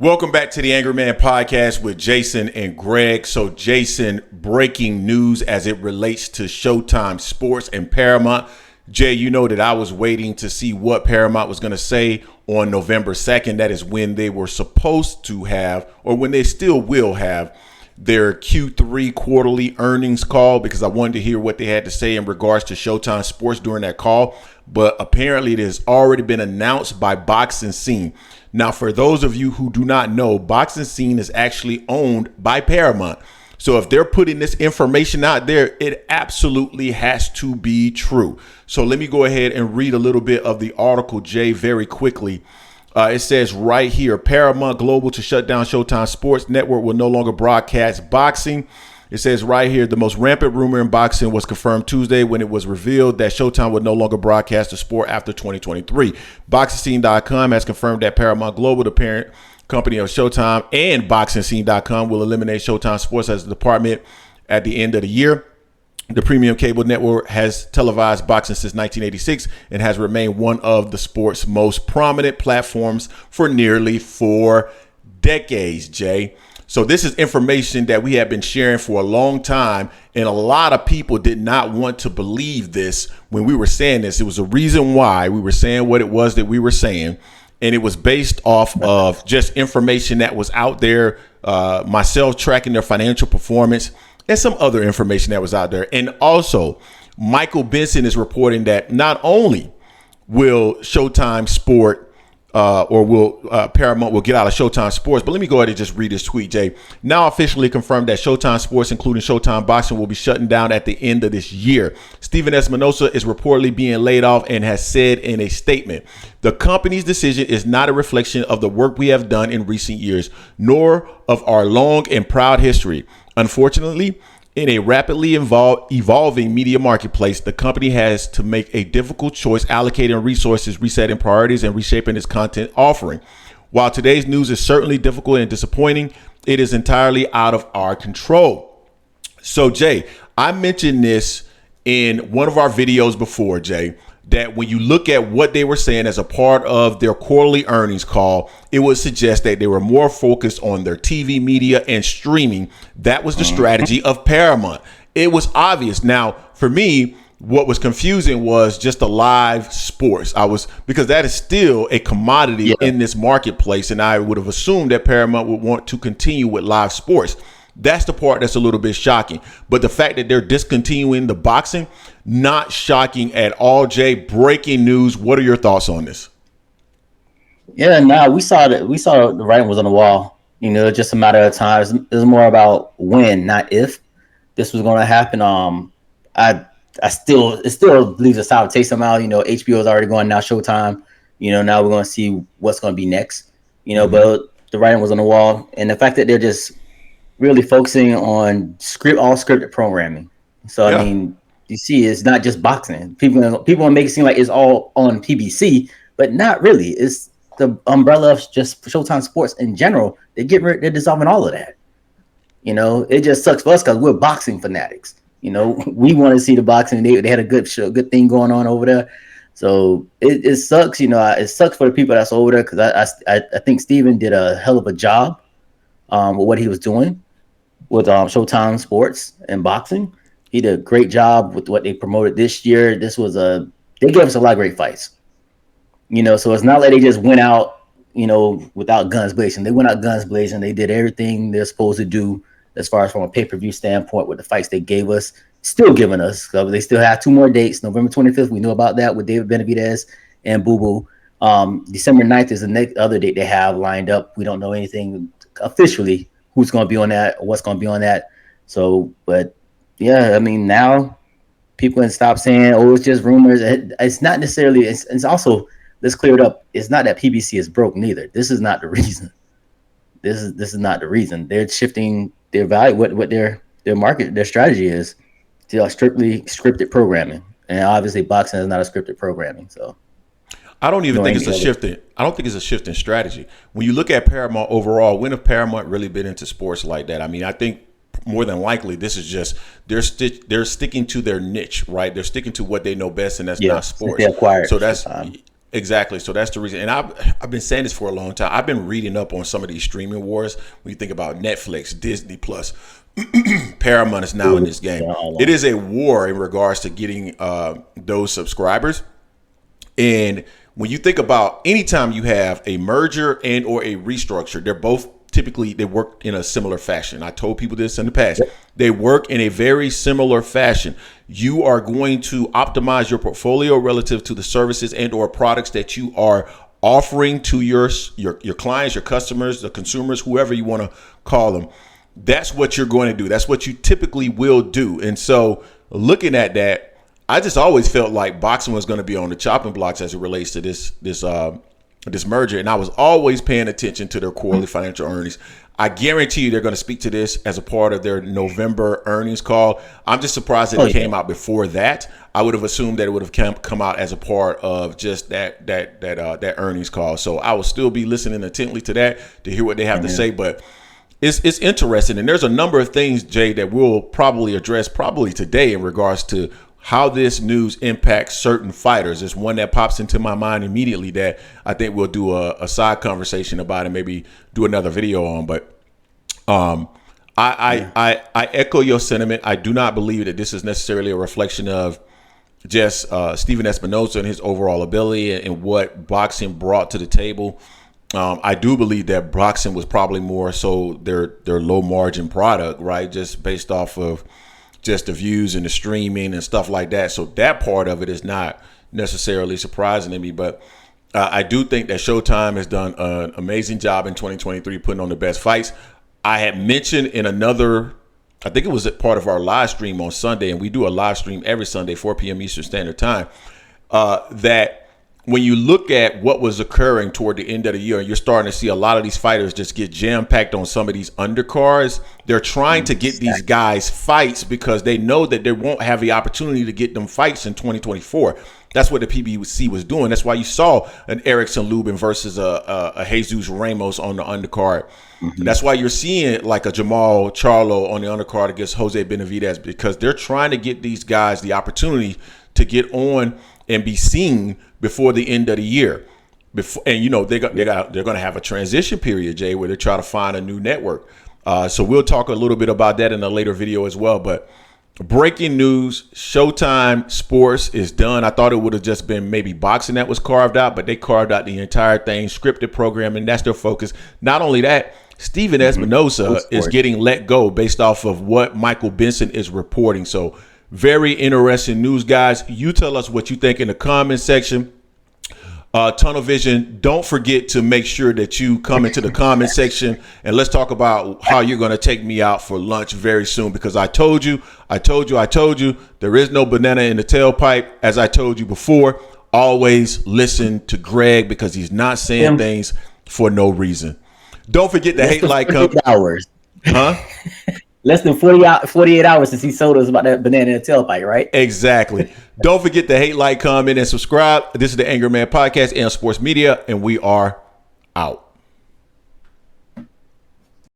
Welcome back to the Angry Man Podcast with Jason and Greg. So, Jason, breaking news as it relates to Showtime Sports and Paramount. Jay, you know that I was waiting to see what Paramount was going to say on November 2nd. That is when they were supposed to have, or when they still will have, their Q3 quarterly earnings call, because I wanted to hear what they had to say in regards to Showtime Sports during that call. But apparently it has already been announced by Boxing Scene. Now, for those of you who do not know, Boxing Scene is actually owned by Paramount. So if they're putting this information out there, it absolutely has to be true. So let me go ahead and read a little bit of the article, Jay, very quickly. It says right here, Paramount Global to shut down Showtime Sports Network will no longer broadcast boxing. It says right here, the most rampant rumor in boxing was confirmed Tuesday when it was revealed that Showtime would no longer broadcast the sport after 2023. BoxingScene.com has confirmed that Paramount Global, the parent company of Showtime, and BoxingScene.com will eliminate Showtime Sports as a department at the end of the year. The premium cable network has televised boxing since 1986 and has remained one of the sport's most prominent platforms for nearly 4 decades, Jay. So this is information that we have been sharing for a long time, and a lot of people did not want to believe this when we were saying this. It was a reason why we were saying what it was that we were saying, and it was based off of just information that was out there, myself tracking their financial performance, and some other information that was out there. And also, Michael Benson is reporting that not only will Showtime Sport Paramount will get out of Showtime Sports. But let me go ahead and just read this tweet, Jay. Now officially confirmed that Showtime Sports, including Showtime Boxing, will be shutting down at the end of this year. Stephen Espinoza is reportedly being laid off and has said in a statement, the company's decision is not a reflection of the work we have done in recent years, nor of our long and proud history. Unfortunately, in a rapidly evolving media marketplace, the company has to make a difficult choice, allocating resources, resetting priorities, and reshaping its content offering. While today's news is certainly difficult and disappointing, it is entirely out of our control. So, Jay, I mentioned this in one of our videos before, Jay, that when you look at what they were saying as a part of their quarterly earnings call, it would suggest that they were more focused on their TV media and streaming. That was the strategy of Paramount. It was obvious. Now, for me, what was confusing was just the live sports. Because that is still a commodity in this marketplace, and I would have assumed that Paramount would want to continue with live sports. That's the part that's a little bit shocking. But the fact that they're discontinuing the boxing, not shocking at all, Jay. Breaking news. What are your thoughts on this? Yeah, no, we saw the writing was on the wall. You know, just a matter of time. It was more about when, not if, this was going to happen. It still leaves a sour taste somehow. You know, HBO is already going now. Showtime. You know, now we're going to see what's going to be next. You know, but the writing was on the wall, and the fact that they're just really focusing on all scripted programming. So I mean, you see, it's not just boxing. People want to make it seem like it's all on PBC, but not really. It's the umbrella of just Showtime Sports in general. They're dissolving all of that. You know, it just sucks for us because we're boxing fanatics. You know, we want to see the boxing. They had a good show, good thing going on over there. So it sucks. You know, it sucks for the people that's over there because I think Steven did a hell of a job with what he was doing with Showtime Sports and boxing. He did a great job with what they promoted this year. They gave us a lot of great fights. You know, so it's not like they just went out, you know, without guns blazing. They went out guns blazing. They did everything they're supposed to do as far as from a pay-per-view standpoint with the fights they gave us, still giving us. So they still have 2 more dates. November 25th, we knew about that with David Benavidez and Boo Boo. December 9th is the next other date they have lined up. We don't know anything officially who's going to be on that or what's going to be on that. So, but yeah, I mean, now people can stop saying, oh, it's just rumors. It's not necessarily, it's also, let's clear it up. It's not that PBC is broke neither. This is not the reason. This is not the reason. They're shifting their value, what their market, their strategy is to strictly scripted programming. And obviously boxing is not a scripted programming. So I don't even think it's a shift in. I don't think it's a shift in strategy. When you look at Paramount overall, when have Paramount really been into sports like that? I mean, I think more than likely this is just they're sticking to their niche, right? They're sticking to what they know best, and that's not sports. They acquired so that's Exactly. So that's the reason. And I've been saying this for a long time. I've been reading up on some of these streaming wars. When you think about Netflix, Disney Plus, Paramount is now in this game. It is a war in regards to getting those subscribers. And when you think about anytime you have a merger and or a restructure, they're both typically, they work in a similar fashion. I told people this in the past. They work in a very similar fashion. You are going to optimize your portfolio relative to the services and or products that you are offering to your clients, your customers, the consumers, whoever you want to call them. That's what you're going to do. That's what you typically will do. And so looking at that, I just always felt like boxing was going to be on the chopping blocks as it relates to this merger. And I was always paying attention to their quarterly financial earnings. I guarantee you they're going to speak to this as a part of their November earnings call. I'm just surprised that it came out before that. I would have assumed that it would have come out as a part of just that earnings call. So I will still be listening intently to that to hear what they have to say. But it's interesting. And there's a number of things, Jay, that we'll probably address today in regards to how this news impacts certain fighters. There's one that pops into my mind immediately that I think we'll do a side conversation about and maybe do another video on. But I echo your sentiment. I do not believe that this is necessarily a reflection of just Stephen Espinoza and his overall ability and what boxing brought to the table. I do believe that boxing was probably more so their low margin product, right? Just based off of just the views and the streaming and stuff like that. So that part of it is not necessarily surprising to me. But I do think that Showtime has done an amazing job in 2023 putting on the best fights. I had mentioned in another, I think it was a part of our live stream on Sunday, and we do a live stream every Sunday, 4 p.m. Eastern Standard Time, that when you look at what was occurring toward the end of the year, and you're starting to see a lot of these fighters just get jam-packed on some of these undercards. They're trying to get these guys fights because they know that they won't have the opportunity to get them fights in 2024. That's what the PBC was doing. That's why you saw an Erickson Lubin versus a Jesus Ramos on the undercard. That's why you're seeing like a Jamal Charlo on the undercard against Jose Benavidez, because they're trying to get these guys the opportunity to get on and be seen before the end of the year. And you know they're going to have a transition period, Jay, where they try to find a new network. So we'll talk a little bit about that in a later video as well. But breaking news: Showtime Sports is done. I thought it would have just been maybe boxing that was carved out, but they carved out the entire thing, scripted programming. That's their focus. Not only that, Stephen Espinoza is getting let go based off of what Michael Benson is reporting. So very interesting news, guys. You tell us what you think in the comment section. Tunnel Vision, don't forget to make sure that you come into the comment section and let's talk about how you're going to take me out for lunch very soon, because I told you, there is no banana in the tailpipe. As I told you before, always listen to Greg because he's not saying things for no reason. Don't forget the hate like hours. Huh? Less than 48 hours since he told us about that banana in the tailpipe, right? Exactly. Don't forget to hate, like, comment, and subscribe. This is the Angry Man Podcast and Sports Media, and we are out.